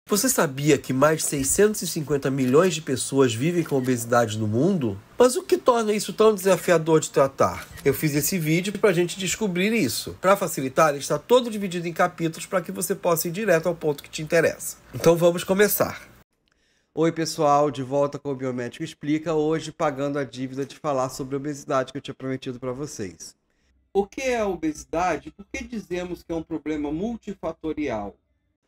Você sabia que mais de 650 milhões de pessoas vivem com obesidade no mundo? Mas o que torna isso tão desafiador de tratar? Eu fiz esse vídeo para a gente descobrir isso. Para facilitar, ele está todo dividido em capítulos para que você possa ir direto ao ponto que te interessa. Então vamos começar. Oi pessoal, de volta com o Biomédico Explica, hoje pagando a dívida de falar sobre a obesidade que eu tinha prometido para vocês. O que é a obesidade? Por que dizemos que é um problema multifatorial?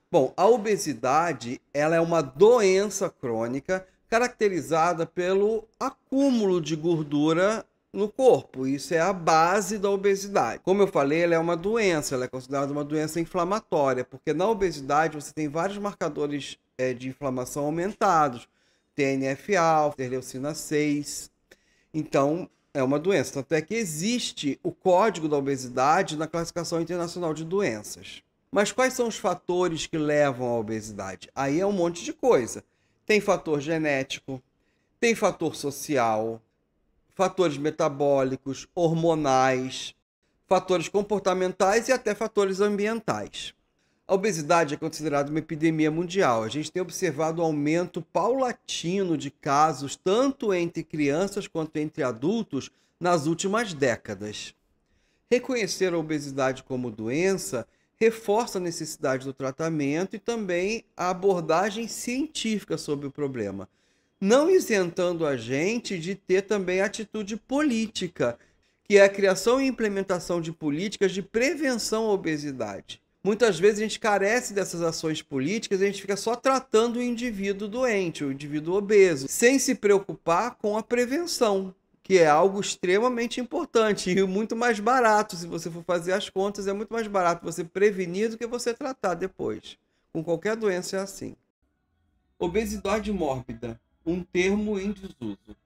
Bom, a obesidade ela é uma doença crônica caracterizada pelo acúmulo de gordura no corpo. Isso é a base da obesidade. Como eu falei, ela é uma doença, ela é considerada uma doença inflamatória, porque na obesidade você tem vários marcadores de inflamação aumentados, TNF-alfa, interleucina 6. Então, é uma doença. Tanto é que existe o código da obesidade na Classificação Internacional de Doenças. Mas quais são os fatores que levam à obesidade? Aí é um monte de coisa. Tem fator genético, tem fator social, fatores metabólicos, hormonais, fatores comportamentais e até fatores ambientais. A obesidade é considerada uma epidemia mundial. A gente tem observado um aumento paulatino de casos, tanto entre crianças quanto entre adultos, nas últimas décadas. Reconhecer a obesidade como doença reforça a necessidade do tratamento e também a abordagem científica sobre o problema, não isentando a gente de ter também atitude política, que é a criação e implementação de políticas de prevenção à obesidade. Muitas vezes a gente carece dessas ações políticas e a gente fica só tratando o indivíduo doente, o indivíduo obeso, sem se preocupar com a prevenção, que é algo extremamente importante e muito mais barato. Se você for fazer as contas, é muito mais barato você prevenir do que você tratar depois. Com qualquer doença é assim. Obesidade mórbida, um termo em desuso.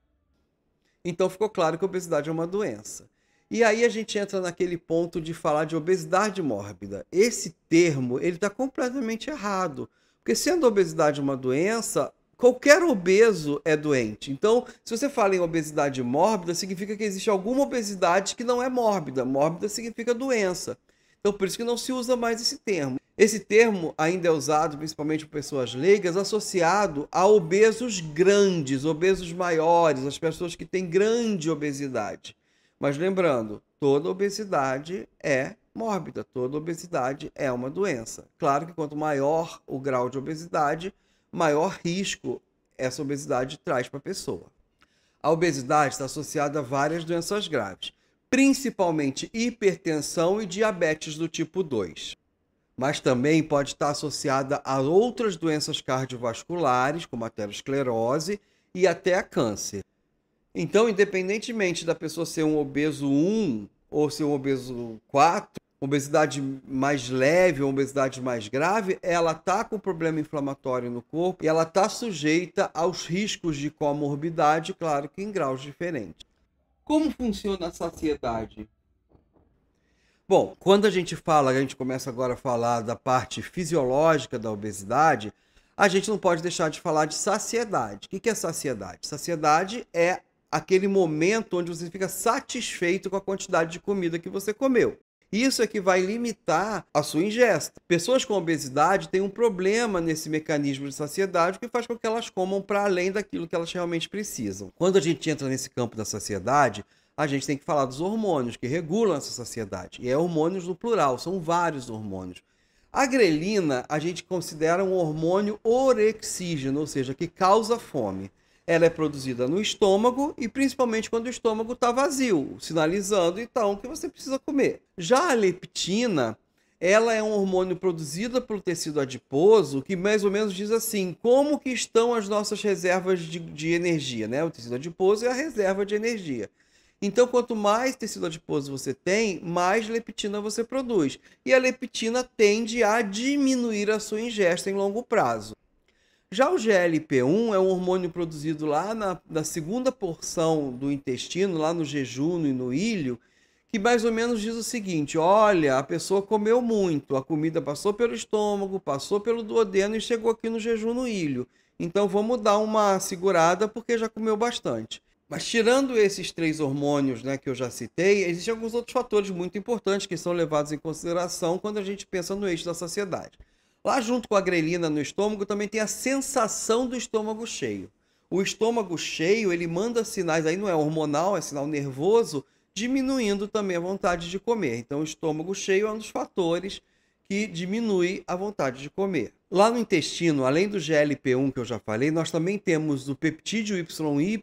Então ficou claro que a obesidade é uma doença. E aí a gente entra naquele ponto de falar de obesidade mórbida. Esse termo ele está completamente errado, porque sendo a obesidade uma doença, qualquer obeso é doente. Então, se você fala em obesidade mórbida, significa que existe alguma obesidade que não é mórbida. Mórbida significa doença. Então, por isso que não se usa mais esse termo. Esse termo ainda é usado principalmente por pessoas leigas, associado a obesos grandes, obesos maiores, as pessoas que têm grande obesidade. Mas lembrando, toda obesidade é mórbida, toda obesidade é uma doença. Claro que quanto maior o grau de obesidade, maior risco essa obesidade traz para a pessoa. A obesidade está associada a várias doenças graves, principalmente hipertensão e diabetes do tipo 2. Mas também pode estar associada a outras doenças cardiovasculares, como a aterosclerose e até a câncer. Então, independentemente da pessoa ser um obeso 1 ou ser um obeso 4, obesidade mais leve ou obesidade mais grave, ela está com problema inflamatório no corpo e ela está sujeita aos riscos de comorbidade, claro que em graus diferentes. Como funciona a saciedade? Bom, quando a gente começa agora a falar da parte fisiológica da obesidade, a gente não pode deixar de falar de saciedade. O que é saciedade? Saciedade é aquele momento onde você fica satisfeito com a quantidade de comida que você comeu. Isso é que vai limitar a sua ingesta. Pessoas com obesidade têm um problema nesse mecanismo de saciedade, que faz com que elas comam para além daquilo que elas realmente precisam. Quando a gente entra nesse campo da saciedade, a gente tem que falar dos hormônios que regulam essa saciedade. E é hormônios no plural, são vários hormônios. A grelina a gente considera um hormônio orexígeno, ou seja, que causa fome. Ela é produzida no estômago e principalmente quando o estômago está vazio, sinalizando então que você precisa comer. Já a leptina, ela é um hormônio produzido pelo tecido adiposo que mais ou menos diz assim, como que estão as nossas reservas de energia, né? O tecido adiposo é a reserva de energia. Então, quanto mais tecido adiposo você tem, mais leptina você produz. E a leptina tende a diminuir a sua ingesta em longo prazo. Já o GLP-1 é um hormônio produzido lá na segunda porção do intestino, lá no jejum e no ilho, que mais ou menos diz o seguinte, olha, a pessoa comeu muito, a comida passou pelo estômago, passou pelo duodeno e chegou aqui no jejum no ilho. Então vamos dar uma segurada porque já comeu bastante. Mas tirando esses 3 hormônios, né, que eu já citei, existem alguns outros fatores muito importantes que são levados em consideração quando a gente pensa no eixo da saciedade. Lá junto com a grelina no estômago também tem a sensação do estômago cheio. O estômago cheio, ele manda sinais, aí não é hormonal, é sinal nervoso, diminuindo também a vontade de comer. Então o estômago cheio é um dos fatores que diminui a vontade de comer. Lá no intestino, além do GLP-1 que eu já falei, nós também temos o peptídeo YY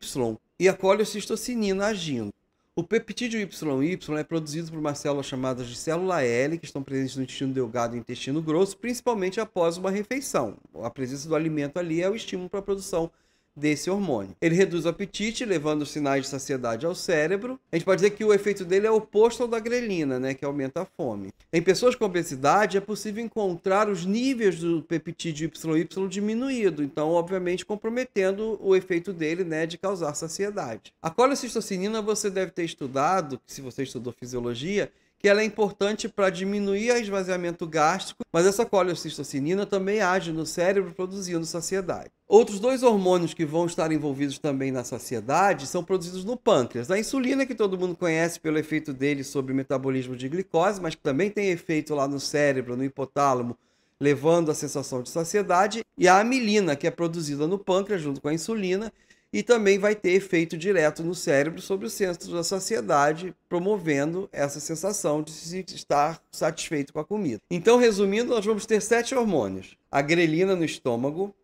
e a colecistocinina agindo. O peptídeo YY é produzido por uma célula chamada de célula L, que estão presentes no intestino delgado e intestino grosso, principalmente após uma refeição. A presença do alimento ali é o estímulo para a produção desse hormônio. Ele reduz o apetite, levando sinais de saciedade ao cérebro. A gente pode dizer que o efeito dele é oposto ao da grelina, né, que aumenta a fome. Em pessoas com obesidade, é possível encontrar os níveis do peptídeo YY diminuído, então, obviamente, comprometendo o efeito dele, né, de causar saciedade. A colecistocinina você deve ter estudado, se você estudou fisiologia, que ela é importante para diminuir o esvaziamento gástrico, mas essa colecistocinina também age no cérebro produzindo saciedade. Outros dois hormônios que vão estar envolvidos também na saciedade são produzidos no pâncreas. A insulina, que todo mundo conhece pelo efeito dele sobre o metabolismo de glicose, mas que também tem efeito lá no cérebro, no hipotálamo, levando a sensação de saciedade, e a amilina, que é produzida no pâncreas junto com a insulina, e também vai ter efeito direto no cérebro sobre o centro da saciedade, promovendo essa sensação de se estar satisfeito com a comida. Então, resumindo, nós vamos ter 7 hormônios: a grelina no estômago,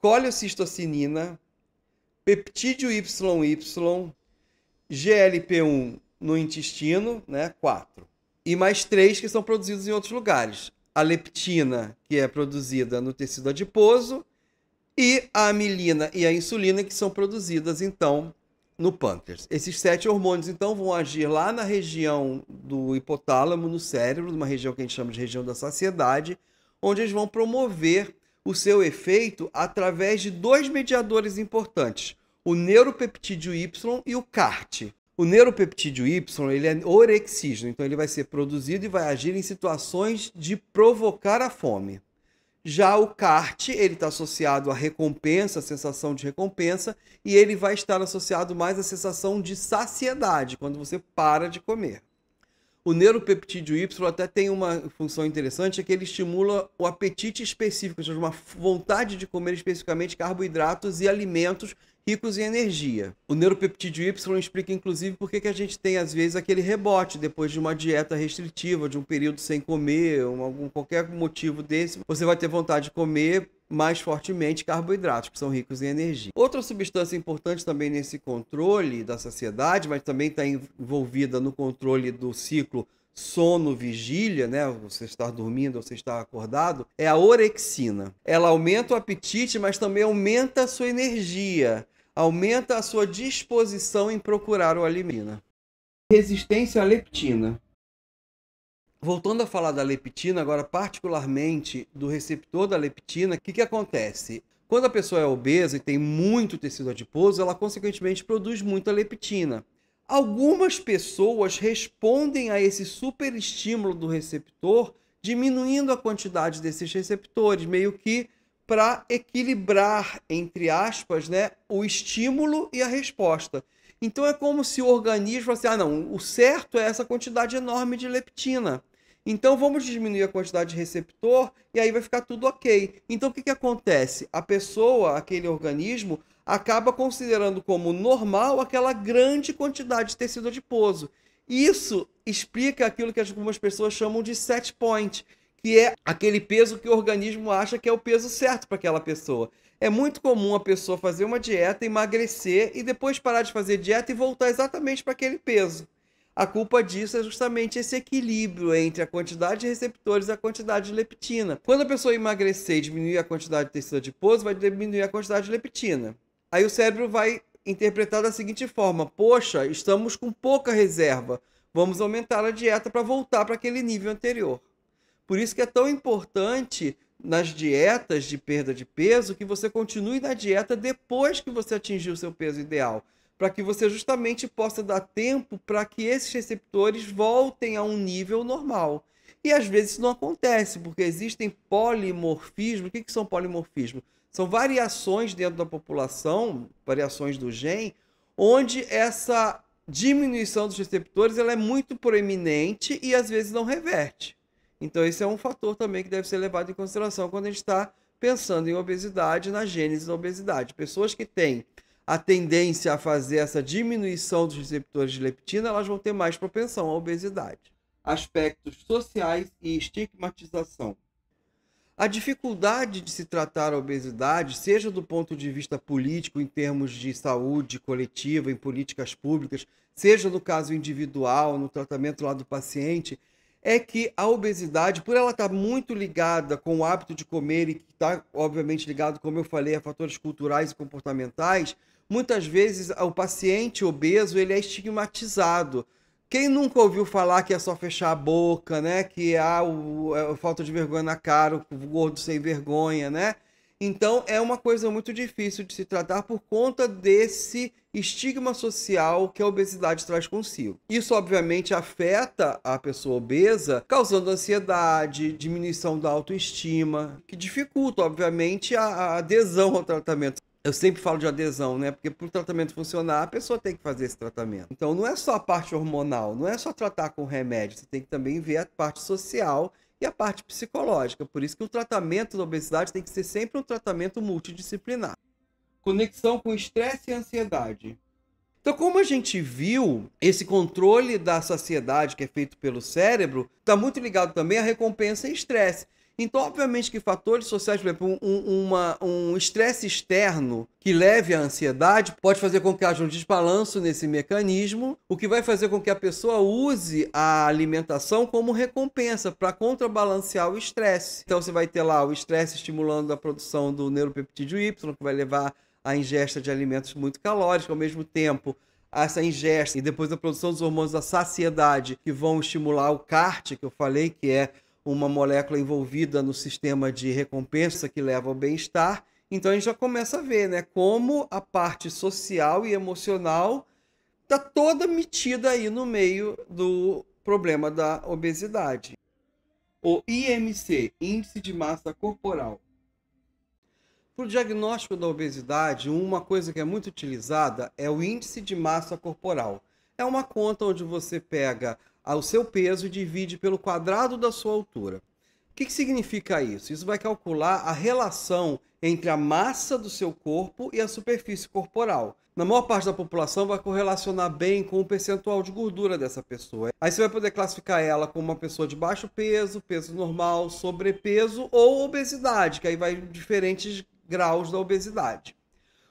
colecistocinina, peptídeo YY, GLP-1 no intestino, né, 4. E mais 3 que são produzidos em outros lugares. A leptina, que é produzida no tecido adiposo, e a amilina e a insulina, que são produzidas, então, no pâncreas. Esses 7 hormônios, então, vão agir lá na região do hipotálamo, no cérebro, numa região que a gente chama de região da saciedade, onde eles vão promover o seu efeito através de 2 mediadores importantes, o neuropeptídeo Y e o CART. O neuropeptídeo Y, ele é orexígeno, então ele vai ser produzido e vai agir em situações de provocar a fome. Já o CART, ele está associado à recompensa, à sensação de recompensa, e ele vai estar associado mais à sensação de saciedade, quando você para de comer. O neuropeptídeo Y até tem uma função interessante, é que ele estimula o apetite específico, ou seja, uma vontade de comer especificamente carboidratos e alimentos ricos em energia. O neuropeptídeo Y explica, inclusive, por que a gente tem, às vezes, aquele rebote depois de uma dieta restritiva, de um período sem comer, qualquer motivo desse, você vai ter vontade de comer mais fortemente carboidratos, que são ricos em energia. Outra substância importante também nesse controle da saciedade, mas também está envolvida no controle do ciclo sono-vigília, né? Você está dormindo ou você está acordado, é a orexina. Ela aumenta o apetite, mas também aumenta a sua energia, aumenta a sua disposição em procurar o alimento. Resistência à leptina. Voltando a falar da leptina, agora particularmente do receptor da leptina, o que acontece? Quando a pessoa é obesa e tem muito tecido adiposo, ela consequentemente produz muita leptina. Algumas pessoas respondem a esse superestímulo do receptor, diminuindo a quantidade desses receptores, meio que para equilibrar, entre aspas, né, o estímulo e a resposta. Então é como se o organismo fosse, não, o certo é essa quantidade enorme de leptina. Então vamos diminuir a quantidade de receptor e aí vai ficar tudo ok. Então o que acontece? A pessoa, aquele organismo, acaba considerando como normal aquela grande quantidade de tecido adiposo. Isso explica aquilo que algumas pessoas chamam de set point, que é aquele peso que o organismo acha que é o peso certo para aquela pessoa. É muito comum a pessoa fazer uma dieta, emagrecer e depois parar de fazer dieta e voltar exatamente para aquele peso. A culpa disso é justamente esse equilíbrio entre a quantidade de receptores e a quantidade de leptina. Quando a pessoa emagrecer e diminuir a quantidade de tecido adiposo, vai diminuir a quantidade de leptina. Aí o cérebro vai interpretar da seguinte forma: poxa, estamos com pouca reserva, vamos aumentar a dieta para voltar para aquele nível anterior. Por isso que é tão importante nas dietas de perda de peso que você continue na dieta depois que você atingir o seu peso ideal, para que você justamente possa dar tempo para que esses receptores voltem a um nível normal. E às vezes isso não acontece, porque existem polimorfismos. O que são polimorfismos? São variações dentro da população, variações do gene, onde essa diminuição dos receptores ela é muito proeminente e às vezes não reverte. Então esse é um fator também que deve ser levado em consideração quando a gente está pensando em obesidade, na gênese da obesidade. Pessoas que têm a tendência a fazer essa diminuição dos receptores de leptina, elas vão ter mais propensão à obesidade. Aspectos sociais e estigmatização. A dificuldade de se tratar a obesidade, seja do ponto de vista político, em termos de saúde coletiva, em políticas públicas, seja no caso individual, no tratamento lá do paciente, é que a obesidade, por ela estar muito ligada com o hábito de comer e que está, obviamente, ligado, como eu falei, a fatores culturais e comportamentais, muitas vezes o paciente obeso ele é estigmatizado. Quem nunca ouviu falar que é só fechar a boca, né? Que há a falta de vergonha na cara, o gordo sem vergonha, né? Então é uma coisa muito difícil de se tratar por conta desse estigma social que a obesidade traz consigo. Isso obviamente afeta a pessoa obesa, causando ansiedade, diminuição da autoestima, que dificulta obviamente a adesão ao tratamento. Eu sempre falo de adesão, né? Porque para o tratamento funcionar, a pessoa tem que fazer esse tratamento. Então não é só a parte hormonal, não é só tratar com remédio, você tem que também ver a parte social e a parte psicológica. Por isso que o tratamento da obesidade tem que ser sempre um tratamento multidisciplinar. Conexão com estresse e ansiedade. Então, como a gente viu, esse controle da saciedade que é feito pelo cérebro está muito ligado também à recompensa e estresse. Então, obviamente que fatores sociais, por exemplo, um estresse externo que leve à ansiedade pode fazer com que haja um desbalanço nesse mecanismo, o que vai fazer com que a pessoa use a alimentação como recompensa para contrabalancear o estresse. Então, você vai ter lá o estresse estimulando a produção do neuropeptídeo Y, que vai levar à ingesta de alimentos muito calóricos, ao mesmo tempo essa ingesta e depois a produção dos hormônios da saciedade, que vão estimular o CART, que eu falei, que é uma molécula envolvida no sistema de recompensa que leva ao bem-estar. Então a gente já começa a ver, né, como a parte social e emocional está toda metida aí no meio do problema da obesidade. O IMC, Índice de Massa Corporal. Para o diagnóstico da obesidade, uma coisa que é muito utilizada é o Índice de Massa Corporal. É uma conta onde você pega o seu peso e divide pelo quadrado da sua altura. O que significa isso? Isso vai calcular a relação entre a massa do seu corpo e a superfície corporal. Na maior parte da população vai correlacionar bem com o percentual de gordura dessa pessoa. Aí você vai poder classificar ela como uma pessoa de baixo peso, peso normal, sobrepeso ou obesidade, que aí vai em diferentes graus da obesidade.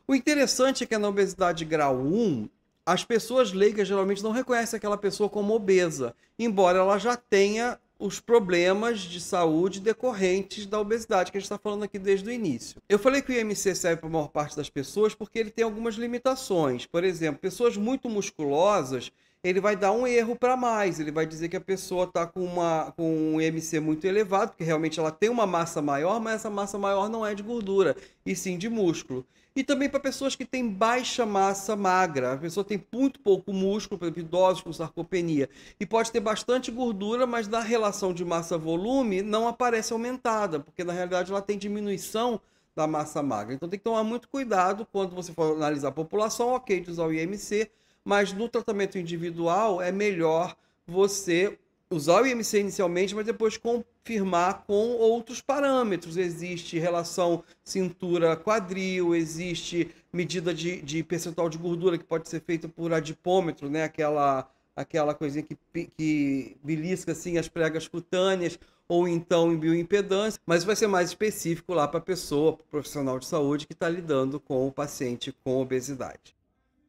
O interessante é que na obesidade grau 1, as pessoas leigas geralmente não reconhecem aquela pessoa como obesa, embora ela já tenha os problemas de saúde decorrentes da obesidade, que a gente está falando aqui desde o início. Eu falei que o IMC serve para a maior parte das pessoas porque ele tem algumas limitações. Por exemplo, pessoas muito musculosas, ele vai dar um erro para mais. Ele vai dizer que a pessoa está com um IMC muito elevado, porque realmente ela tem uma massa maior, mas essa massa maior não é de gordura, e sim de músculo. E também para pessoas que têm baixa massa magra. A pessoa tem muito pouco músculo, por exemplo, idosos com sarcopenia. E pode ter bastante gordura, mas na relação de massa-volume não aparece aumentada, porque na realidade ela tem diminuição da massa magra. Então tem que tomar muito cuidado quando você for analisar a população, ok, de usar o IMC, mas no tratamento individual é melhor você usar o IMC inicialmente, mas depois confirmar com outros parâmetros. Existe relação cintura-quadril, existe medida de percentual de gordura que pode ser feita por adipômetro, né? Aquela coisinha que belisca assim, as pregas cutâneas, ou então em bioimpedância, mas vai ser mais específico lá para a pessoa, para o profissional de saúde que está lidando com o paciente com obesidade.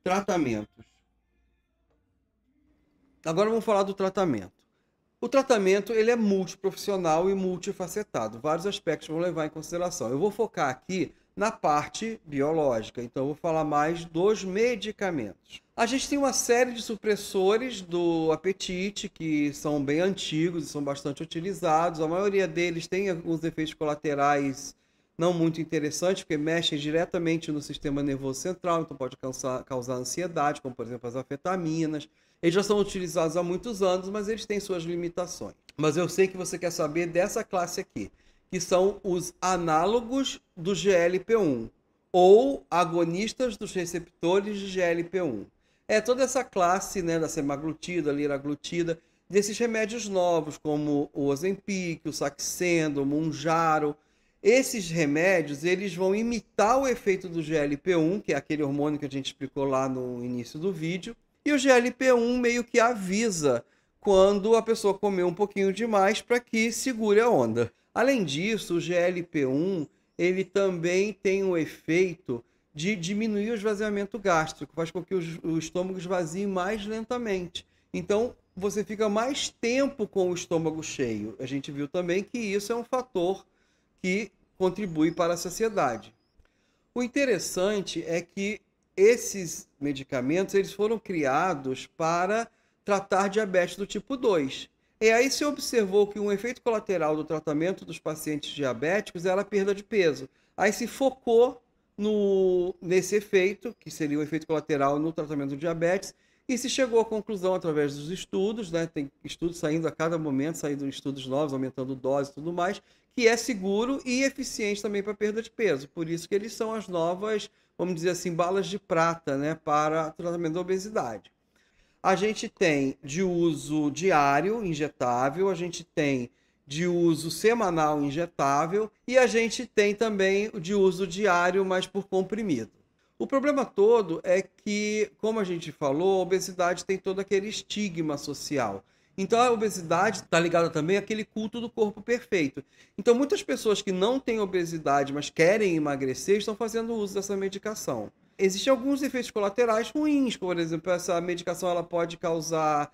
Tratamentos. Agora vamos falar do tratamento. O tratamento ele é multiprofissional e multifacetado. Vários aspectos vão levar em consideração. Eu vou focar aqui na parte biológica, então eu vou falar mais dos medicamentos. A gente tem uma série de supressores do apetite que são bem antigos e são bastante utilizados. A maioria deles tem alguns efeitos colaterais não muito interessantes, porque mexem diretamente no sistema nervoso central, então pode causar ansiedade, como por exemplo as anfetaminas. Eles já são utilizados há muitos anos, mas eles têm suas limitações. Mas eu sei que você quer saber dessa classe aqui, que são os análogos do GLP-1, ou agonistas dos receptores de GLP-1. É toda essa classe, né, da semaglutida, liraglutida, desses remédios novos, como o Ozempic, o Saxenda, o Mounjaro. Esses remédios, eles vão imitar o efeito do GLP-1, que é aquele hormônio que a gente explicou lá no início do vídeo, e o GLP-1 meio que avisa quando a pessoa comeu um pouquinho demais para que segure a onda. Além disso, o GLP-1 ele também tem o efeito de diminuir o esvaziamento gástrico, faz com que o estômago esvazie mais lentamente. Então, você fica mais tempo com o estômago cheio. A gente viu também que isso é um fator que contribui para a saciedade. O interessante é que esses medicamentos eles foram criados para tratar diabetes do tipo 2. E aí se observou que um efeito colateral do tratamento dos pacientes diabéticos era a perda de peso. Aí se focou nesse efeito, que seria o efeito colateral no tratamento do diabetes, e se chegou à conclusão através dos estudos, né? Tem estudos saindo a cada momento, saindo estudos novos, aumentando dose e tudo mais, que é seguro e eficiente também para perda de peso. Por isso que eles são as novas, vamos dizer assim, balas de prata, né, para tratamento da obesidade. A gente tem de uso diário, injetável, a gente tem de uso semanal, injetável, e a gente tem também de uso diário, mas por comprimido. O problema todo é que, como a gente falou, a obesidade tem todo aquele estigma social. Então a obesidade está ligada também àquele culto do corpo perfeito. Então muitas pessoas que não têm obesidade, mas querem emagrecer, estão fazendo uso dessa medicação. Existem alguns efeitos colaterais ruins, por exemplo, essa medicação ela pode causar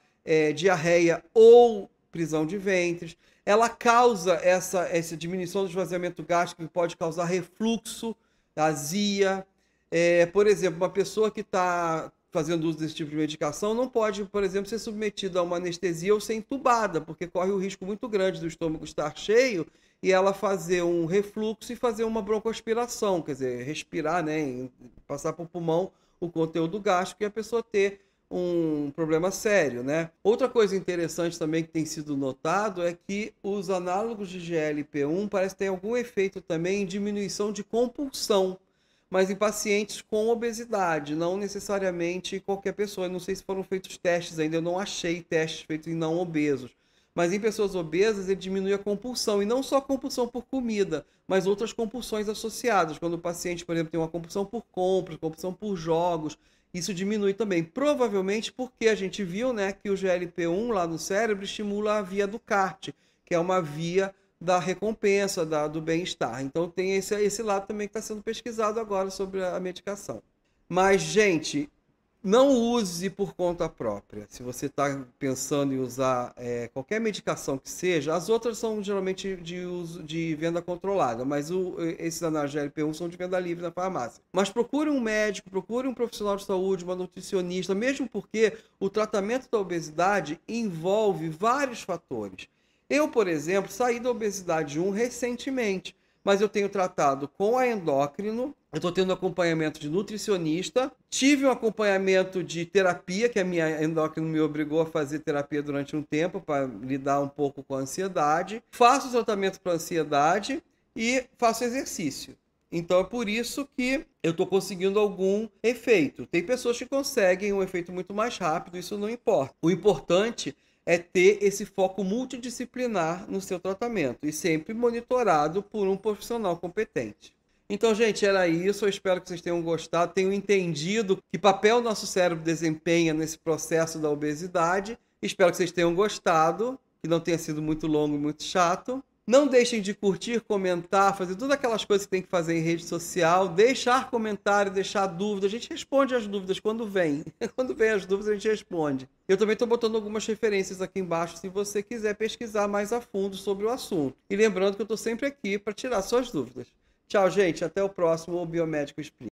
diarreia ou prisão de ventres. Ela causa essa diminuição do esvaziamento gástrico, que pode causar refluxo, azia. Por exemplo, uma pessoa que está fazendo uso desse tipo de medicação não pode, por exemplo, ser submetida a uma anestesia ou ser entubada, porque corre o risco muito grande do estômago estar cheio e ela fazer um refluxo e fazer uma broncoaspiração, quer dizer, respirar, né, passar para o pulmão o conteúdo gástrico e a pessoa ter um problema sério, né? Outra coisa interessante também que tem sido notado é que os análogos de GLP-1 parece ter algum efeito também em diminuição de compulsão, mas em pacientes com obesidade, não necessariamente qualquer pessoa. Eu não sei se foram feitos testes ainda, eu não achei testes feitos em não obesos. Mas em pessoas obesas ele diminui a compulsão, e não só a compulsão por comida, mas outras compulsões associadas. Quando o paciente, por exemplo, tem uma compulsão por compras, compulsão por jogos, isso diminui também. Provavelmente porque a gente viu, né, que o GLP-1 lá no cérebro estimula a via do CART, que é uma via da recompensa, do bem-estar. Então tem esse lado também que está sendo pesquisado agora sobre a medicação. Mas, gente, não use por conta própria. Se você está pensando em usar qualquer medicação que seja, as outras são geralmente de uso de venda controlada, mas esses analgésicos GLP-1 são de venda livre na farmácia. Mas procure um médico, procure um profissional de saúde, uma nutricionista, mesmo porque o tratamento da obesidade envolve vários fatores. Eu, por exemplo, saí da obesidade 1 recentemente, mas eu tenho tratado com a endócrino, eu estou tendo acompanhamento de nutricionista, tive um acompanhamento de terapia, que a minha endócrino me obrigou a fazer terapia durante um tempo para lidar um pouco com a ansiedade, faço tratamento para ansiedade e faço exercício. Então é por isso que eu estou conseguindo algum efeito. Tem pessoas que conseguem um efeito muito mais rápido, isso não importa. O importante é ter esse foco multidisciplinar no seu tratamento e sempre monitorado por um profissional competente. Então, gente, era isso. Eu espero que vocês tenham gostado, tenham entendido que papel nosso cérebro desempenha nesse processo da obesidade. Espero que vocês tenham gostado, que não tenha sido muito longo e muito chato. Não deixem de curtir, comentar, fazer todas aquelas coisas que tem que fazer em rede social, deixar comentário, deixar dúvida. A gente responde as dúvidas quando vem. Quando vem as dúvidas, a gente responde. Eu também estou botando algumas referências aqui embaixo se você quiser pesquisar mais a fundo sobre o assunto. E lembrando que eu estou sempre aqui para tirar suas dúvidas. Tchau, gente. Até o próximo Biomédico Explica.